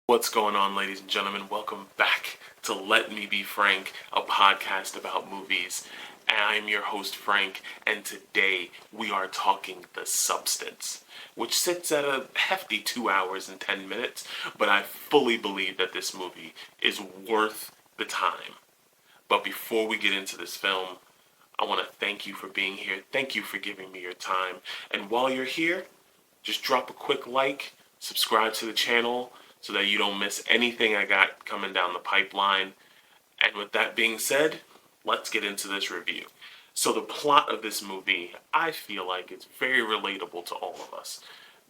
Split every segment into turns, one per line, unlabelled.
What's going on, ladies and gentlemen? Welcome back to Let Me Be Frank, a podcast about movies. I'm your host, Frank, and today we are talking The Substance, which sits at a hefty 2 hours and 10 minutes, but I fully believe that this movie is worth the time. But before we get into this film, I want to thank you for being here. Thank you for giving me your time. And while you're here, just drop a quick like, subscribe to the channel so that you don't miss anything I got coming down the pipeline. And with that being said, let's get into this review. So the plot of this movie, I feel like it's very relatable to all of us.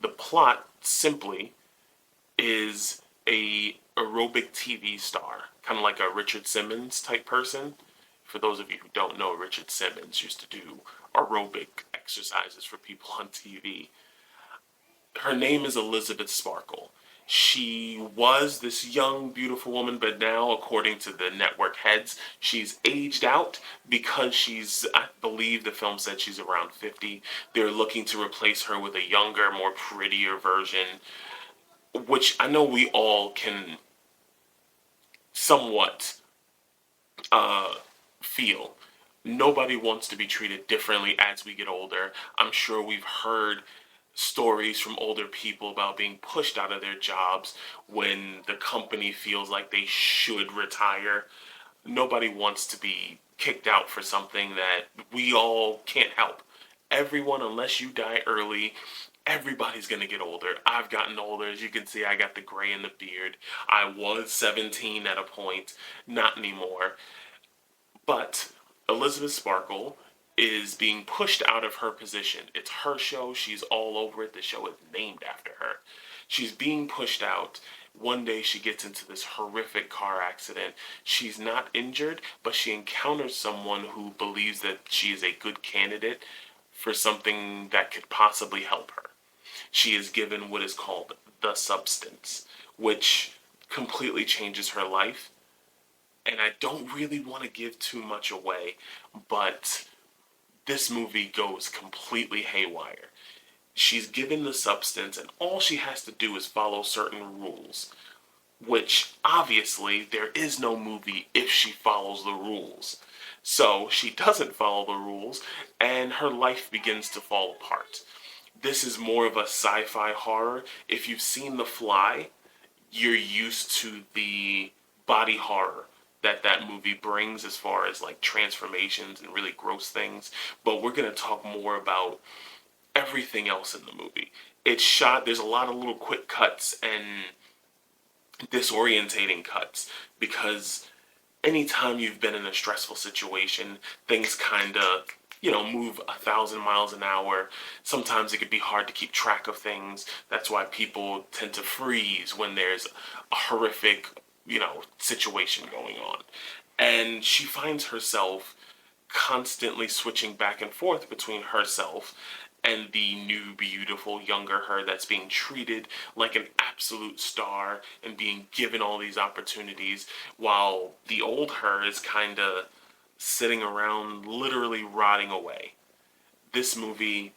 The plot simply is a aerobic TV star, kind of like a Richard Simmons type person. For those of you who don't know, Richard Simmons used to do aerobic exercises for people on TV. Her name is Elizabeth Sparkle. She was this young, beautiful woman, but now, according to the network heads, she's aged out because I believe the film said she's around 50. They're looking to replace her with a younger, more prettier version, which I know we all can somewhat uh, feel. Nobody wants to be treated differently as we get older. I'm sure we've heard stories from older people about being pushed out of their jobs when the company feels like they should retire. Nobody wants to be kicked out for something that we all can't help. Everyone, unless you die early, everybody's gonna get older. I've gotten older. As you can see, I got the gray in the beard. I was 17 at a point, not anymore. But Elizabeth Sparkle is being pushed out of her position. It's her show. She's all over it. The show is named after her. She's being pushed out. One day she gets into this horrific car accident. She's not injured, but she encounters someone who believes that she is a good candidate for something that could possibly help her. She is given what is called the substance, which completely changes her life. And I don't really want to give too much away, but this movie goes completely haywire. She's given the substance, and all she has to do is follow certain rules, which obviously there is no movie if she follows the rules. So she doesn't follow the rules, and her life begins to fall apart. This is more of a sci fi horror. If you've seen The Fly, you're used to the body horror that movie brings as far as like transformations and really gross things. But we're going to talk more about everything else in the movie. It's shot, there's a lot of little quick cuts and disorientating cuts because anytime you've been in a stressful situation, things kind of, move 1,000 miles an hour. Sometimes it could be hard to keep track of things. That's why people tend to freeze when there's a horrific, situation going on. And she finds herself constantly switching back and forth between herself and the new, beautiful, younger her that's being treated like an absolute star and being given all these opportunities, while the old her is kind of sitting around literally rotting away. This movie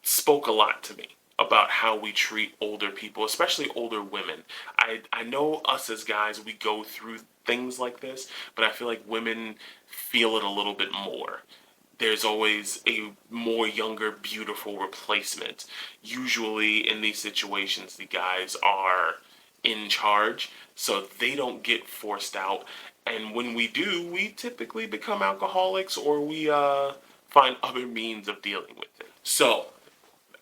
spoke a lot to me about how we treat older people, especially older women. I know us as guys, we go through things like this, but I feel like women feel it a little bit more. There's always a more younger, beautiful replacement. Usually in these situations, the guys are in charge, so they don't get forced out. And when we do, we typically become alcoholics or we find other means of dealing with it. So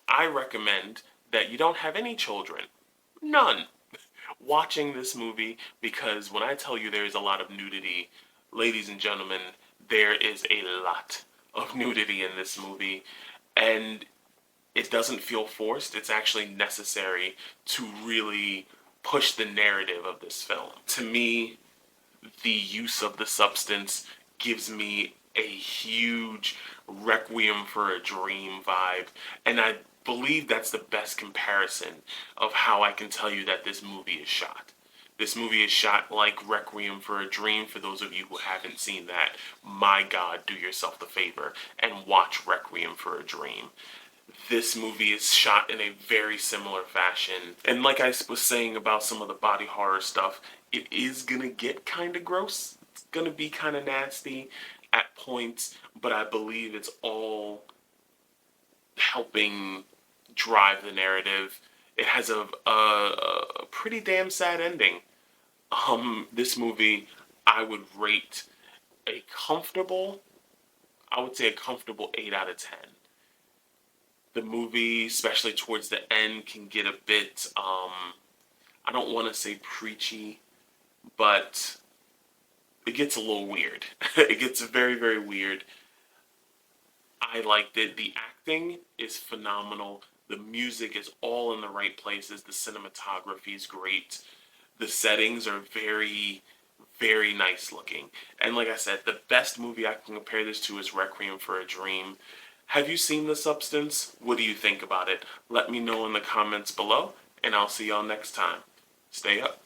I recommend that you don't have any children, none, watching this movie, because when I tell you there is a lot of nudity, ladies and gentlemen, there is a lot of nudity in this movie, and it doesn't feel forced. It's actually necessary to really push the narrative of this film. To me, the use of the substance gives me a huge Requiem for a Dream vibe, and I believe that's the best comparison of how I can tell you that this movie is shot. This movie is shot like Requiem for a Dream. For those of you who haven't seen that, my God, do yourself the favor and watch Requiem for a Dream. this movie is shot in a very similar fashion. And like I was saying about some of the body horror stuff, it is gonna get kind of gross. It's gonna be kind of nasty at points, but I believe it's all helping drive the narrative. It has a pretty damn sad ending. This movie, I would rate a comfortable, I would say a comfortable 8 out of 10. The movie, especially towards the end, can get a bit, I don't want to say preachy, but it gets a little weird. It gets very, very weird. I liked it. The acting is phenomenal. The music is all in the right places. The cinematography is great. The settings are very, very nice looking. And like I said, the best movie I can compare this to is Requiem for a Dream. Have you seen The Substance? What do you think about it? Let me know in the comments below, and I'll see y'all next time. Stay up.